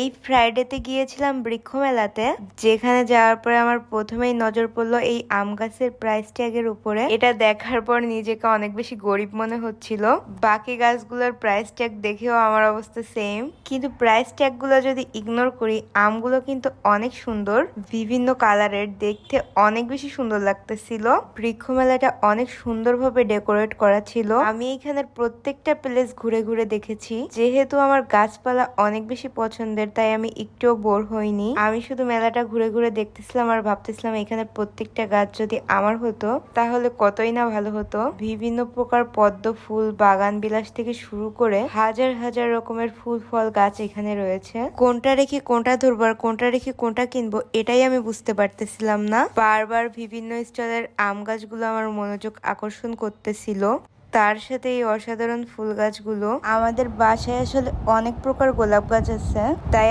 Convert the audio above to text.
এই ফ্রাইডেতে গিয়েছিলাম বৃক্ষ মেলাতে, যেখানে যাওয়ার পরে আমার প্রথমেই নজর পড়লো এই আম গাছের প্রাইস ট্যাগের উপরে। এটা দেখার পর নিজেকে অনেক বেশি গরিব মনে হচ্ছিল। বাকি গাছগুলোর প্রাইস ট্যাগ দেখেও আমার অবস্থা সেম, কিন্তু প্রাইস ট্যাগ গুলো যদি ইগনোর করি, আমগুলো কিন্তু অনেক সুন্দর, বিভিন্ন কালারের, দেখতে অনেক বেশি সুন্দর লাগতেছিল। বৃক্ষ মেলাটা অনেক সুন্দরভাবে ডেকোরেট করা ছিল। আমি এখানের প্রত্যেকটা প্লেস ঘুরে ঘুরে দেখেছি। যেহেতু আমার গাছপালা অনেক বেশি পছন্দের, তাই আমি একটুও বোর হইনি। আমি শুধু মেলাটা ঘুরে ঘুরে দেখতেছিলাম আর ভাবতেছিলাম এখানে প্রত্যেকটা গাছ যদি আমার হতো তাহলে কতই না ভালো হতো। বিভিন্ন প্রকার পদ্ম ফুল, বাগান বিলাস থেকে শুরু করে হাজার হাজার রকমের ফুল ফল গাছ এখানে রয়েছে। কোনটা রেখে কোনটা ধরবার, কোনটা রেখে কোনটা কিনবো, এটাই আমি বুঝতে পারতেছিলাম না। বারবার বিভিন্ন স্টলের আম গাছগুলো আমার মনোযোগ আকর্ষণ করতেছিল। তার সাথে এই অসাধারণ ফুল গাছগুলো। আমাদের বাসায় আসলে অনেক প্রকার গোলাপ গাছ আছে, তাই